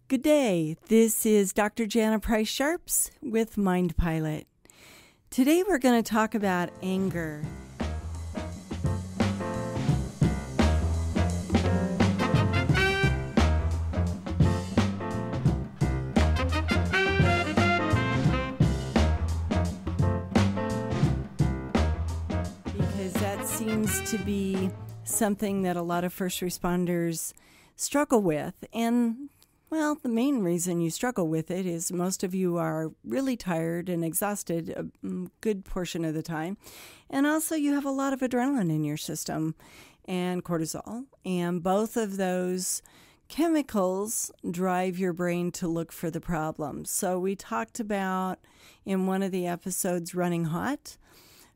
Good day. This is Dr. Jana Price-Sharps with Mind Pilot. Today we're going to talk about anger. Because that seems to be something that a lot of first responders struggle with. And well, the main reason you struggle with it is most of you are really tired and exhausted a good portion of the time. And also you have a lot of adrenaline in your system and cortisol. And both of those chemicals drive your brain to look for the problem. So we talked about in one of the episodes running hot.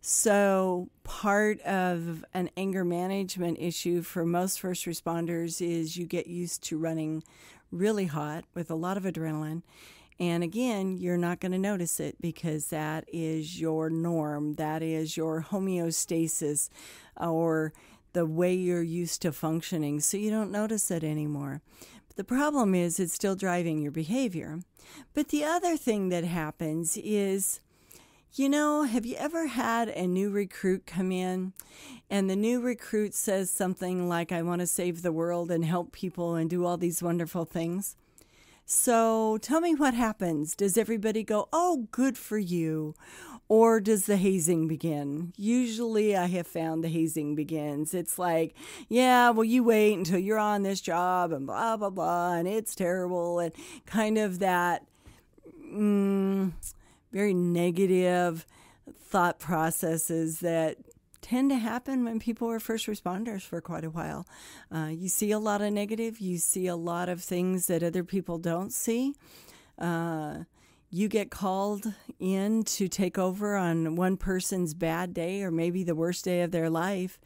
So part of an anger management issue for most first responders is you get used to running really hot with a lot of adrenaline. And again, you're not going to notice it because that is your norm. That is your homeostasis or the way you're used to functioning. So you don't notice it anymore. But the problem is it's still driving your behavior. But the other thing that happens is, have you ever had a new recruit come in and the new recruit says something like, I want to save the world and help people and do all these wonderful things? So tell me what happens. Does everybody go, oh, good for you? Or does the hazing begin? Usually I have found the hazing begins. It's like, yeah, well, you wait until you're on this job and blah, blah, blah, and it's terrible. And kind of that very negative thought processes that tend to happen when people are first responders for quite a while. You see a lot of negative. You see a lot of things that other people don't see. You get called in to take over on one person's bad day or maybe the worst day of their life.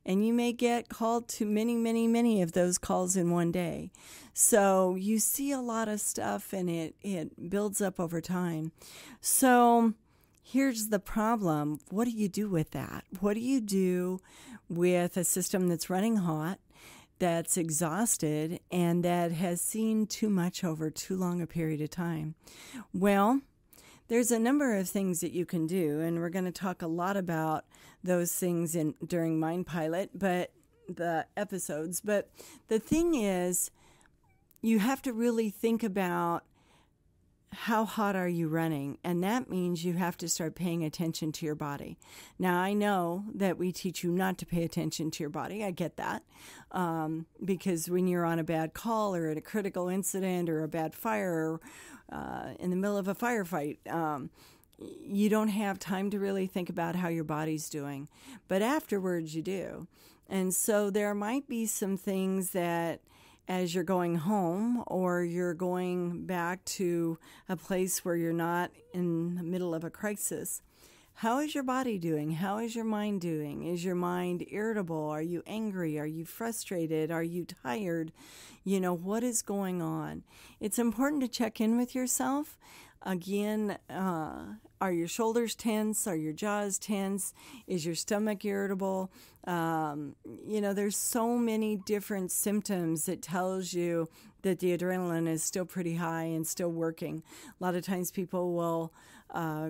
And you may get called to many, many, many of those calls in one day. So you see a lot of stuff and it builds up over time. So here's the problem. What do you do with that? What do you do with a system that's running hot, that's exhausted, and that has seen too much over too long a period of time? Well, there's a number of things that you can do, and we're going to talk a lot about those things during Mind Pilot, but the episodes. But the thing is, you have to really think about how hot are you running, and that means you have to start paying attention to your body. Now, I know that we teach you not to pay attention to your body. I get that, because when you're on a bad call or at a critical incident or a bad fire, in the middle of a firefight, you don't have time to really think about how your body's doing. But afterwards, you do. And so there might be some things that as you're going home or you're going back to a place where you're not in the middle of a crisis, how is your body doing? How is your mind doing? Is your mind irritable? Are you angry? Are you frustrated? Are you tired? What is going on? It's important to check in with yourself. Again, are your shoulders tense? Are your jaws tense? Is your stomach irritable? There's so many different symptoms that tells you that the adrenaline is still pretty high and still working. A lot of times people will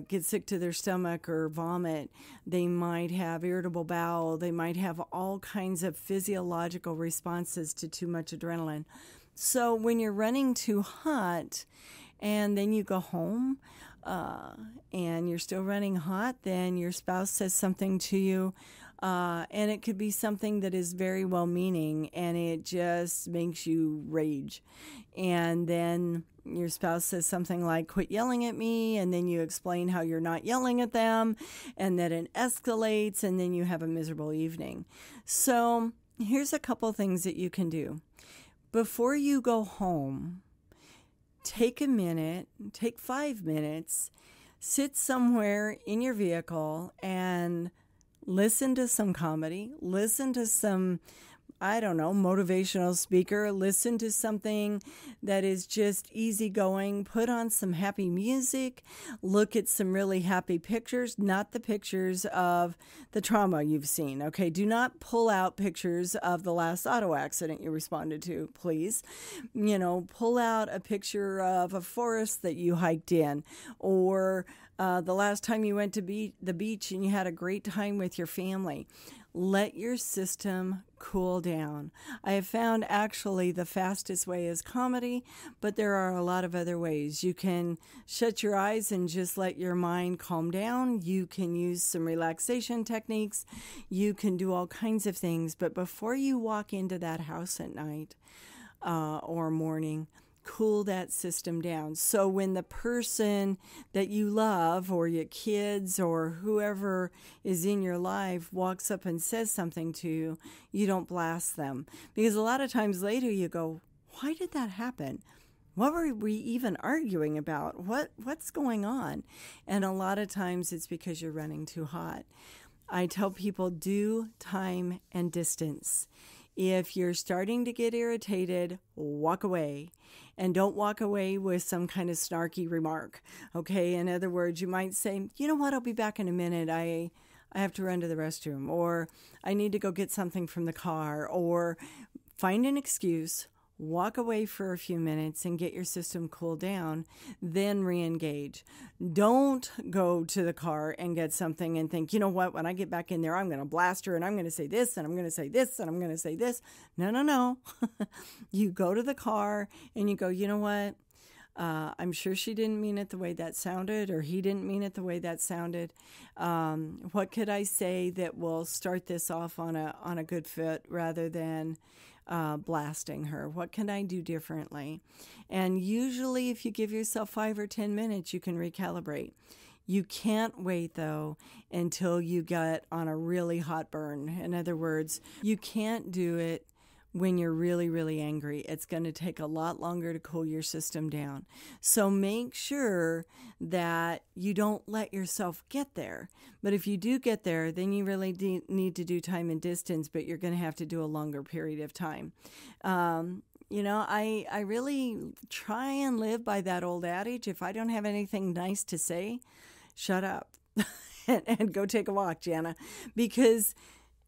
get sick to their stomach or vomit. They might have irritable bowel. They might have all kinds of physiological responses to too much adrenaline. So when you're running too hot and then you go home and you're still running hot, then your spouse says something to you, and it could be something that is very well-meaning, and it just makes you rage. And then your spouse says something like, quit yelling at me, and then you explain how you're not yelling at them, and that it escalates, and then you have a miserable evening. So here's a couple things that you can do. Before you go home, take a minute, take 5 minutes, sit somewhere in your vehicle and listen to some comedy, listen to some I don't know, motivational speaker. Listen to something that is just easygoing. Put on some happy music. Look at some really happy pictures, not the pictures of the trauma you've seen. Okay, do not pull out pictures of the last auto accident you responded to, please. Pull out a picture of a forest that you hiked in, or the last time you went to the beach and you had a great time with your family. Let your system cool down. I have found actually the fastest way is comedy, but there are a lot of other ways. You can shut your eyes and just let your mind calm down. You can use some relaxation techniques. You can do all kinds of things. But before you walk into that house at night or morning, cool that system down. So when the person that you love or your kids or whoever is in your life walks up and says something to you, you don't blast them. Because a lot of times later you go, why did that happen? What were we even arguing about? What's going on? And a lot of times it's because you're running too hot. I tell people, do time and distance. If you're starting to get irritated, walk away. And don't walk away with some kind of snarky remark. Okay, in other words, you might say, you know what, I'll be back in a minute. I have to run to the restroom, or I need to go get something from the car, or find an excuse. Walk away for a few minutes and get your system cooled down, then re-engage. Don't go to the car and get something and think, you know what, when I get back in there, I'm going to blast her and I'm going to say this and I'm going to say this and I'm going to say this. No. You go to the car and you go, you know what, I'm sure she didn't mean it the way that sounded, or he didn't mean it the way that sounded. What could I say that will start this off on a good foot rather than blasting her? What can I do differently? And usually if you give yourself 5 or 10 minutes, you can recalibrate. You can't wait, though, until you get on a really hot burn. In other words, you can't do it when you're really, really angry. It's going to take a lot longer to cool your system down. So make sure that you don't let yourself get there. But if you do get there, then you really need to do time and distance, but you're going to have to do a longer period of time. I really try and live by that old adage. If I don't have anything nice to say, shut up and go take a walk, Jana, because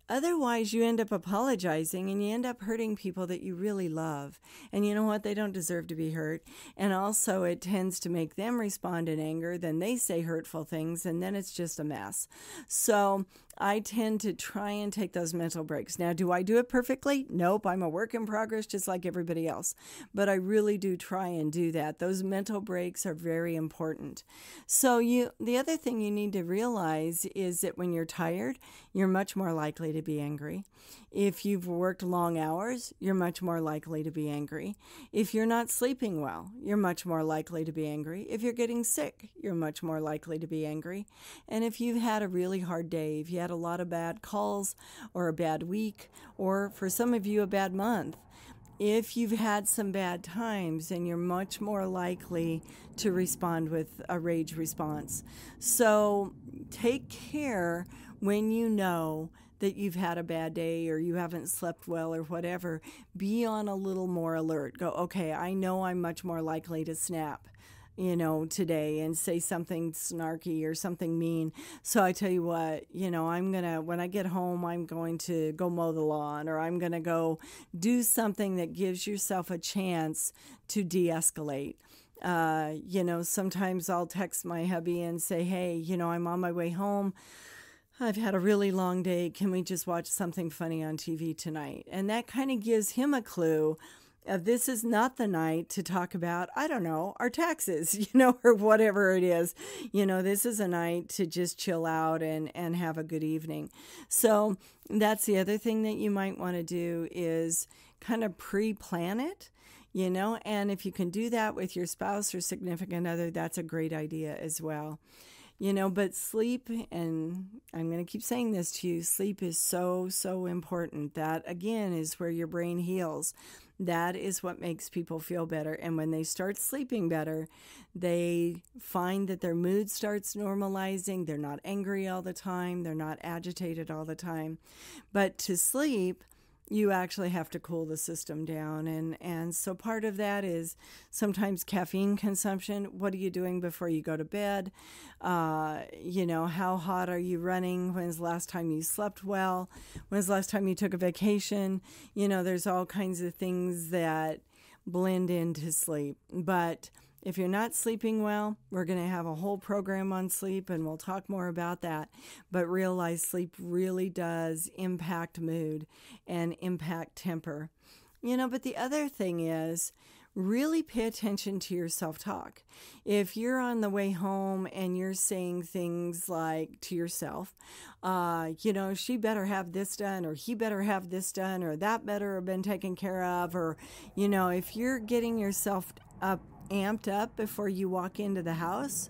otherwise, you end up apologizing and you end up hurting people that you really love. And you know what? They don't deserve to be hurt. And also, it tends to make them respond in anger. Then they say hurtful things, and then it's just a mess. So I tend to try and take those mental breaks. Now, do I do it perfectly? Nope. I'm a work in progress just like everybody else. But I really do try and do that. Those mental breaks are very important. So the other thing you need to realize is that when you're tired, you're much more likely to be angry. If you've worked long hours, you're much more likely to be angry. If you're not sleeping well, you're much more likely to be angry. If you're getting sick, you're much more likely to be angry. And if you've had a really hard day, if you had a lot of bad calls or a bad week, or for some of you, a bad month, if you've had some bad times, then you're much more likely to respond with a rage response. So take care when you know that you've had a bad day or you haven't slept well or whatever. Be on a little more alert. Go, okay, I know I'm much more likely to snap, today and say something snarky or something mean. So I tell you what, when I get home, I'm going to go mow the lawn, or I'm going to go do something that gives yourself a chance to de-escalate. Sometimes I'll text my hubby and say, hey, I'm on my way home. I've had a really long day. Can we just watch something funny on TV tonight? And that kind of gives him a clue of this is not the night to talk about, I don't know, our taxes, or whatever it is. This is a night to just chill out and have a good evening. So that's the other thing that you might want to do is kind of pre-plan it. And if you can do that with your spouse or significant other, that's a great idea as well. But sleep, and I'm going to keep saying this to you, sleep is so, so important. That, again, is where your brain heals. That is what makes people feel better. And when they start sleeping better, they find that their mood starts normalizing. They're not angry all the time. They're not agitated all the time. But to sleep, you actually have to cool the system down. And so part of that is sometimes caffeine consumption. What are you doing before you go to bed? How hot are you running? When's the last time you slept well? When's the last time you took a vacation? There's all kinds of things that blend into sleep. But if you're not sleeping well, we're going to have a whole program on sleep, and we'll talk more about that. But realize sleep really does impact mood and impact temper. But the other thing is really pay attention to your self-talk. If you're on the way home and you're saying things like to yourself, she better have this done, or he better have this done, or that better have been taken care of, or, if you're getting yourself amped up before you walk into the house,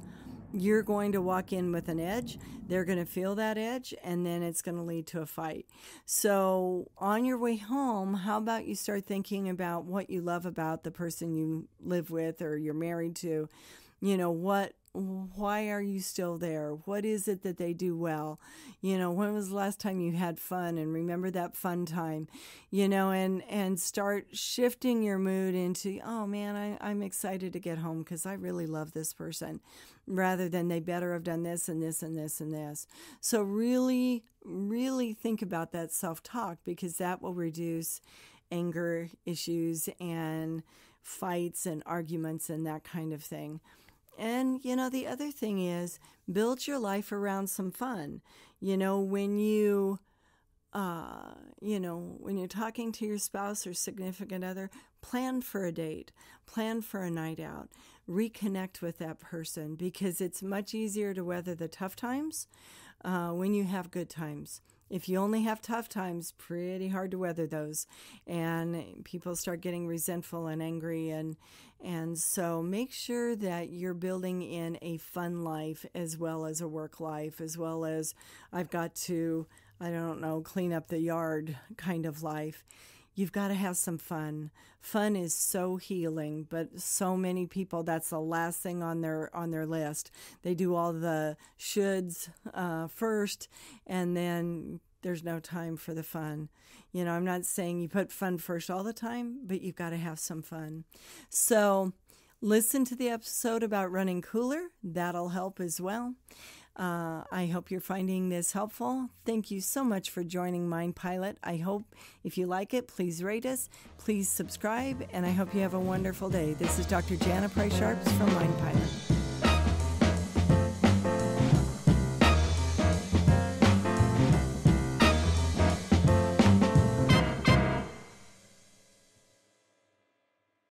you're going to walk in with an edge. They're going to feel that edge, and then it's going to lead to a fight. So on your way home, how about you start thinking about what you love about the person you live with or you're married to? Why are you still there? What is it that they do well? When was the last time you had fun? And remember that fun time, and start shifting your mood into, oh man, I'm excited to get home because I really love this person, rather than they better have done this and this and this and this. So really, really think about that self-talk, because that will reduce anger issues and fights and arguments and that kind of thing. And, the other thing is build your life around some fun. When you're talking to your spouse or significant other, plan for a date, plan for a night out, reconnect with that person, because it's much easier to weather the tough times when you have good times. If you only have tough times, pretty hard to weather those, and people start getting resentful and angry, and so make sure that you're building in a fun life as well as a work life, as well as I've got to, clean up the yard kind of life. You've got to have some fun. Fun is so healing, but so many people, that's the last thing on their list. They do all the shoulds first, and then there's no time for the fun. I'm not saying you put fun first all the time, but you've got to have some fun. So listen to the episode about running cooler. That'll help as well. I hope you're finding this helpful. Thank you so much for joining Mind Pilot. I hope if you like it, please rate us, please subscribe, and I hope you have a wonderful day. This is Dr. Jana Price-Sharps from Mind Pilot.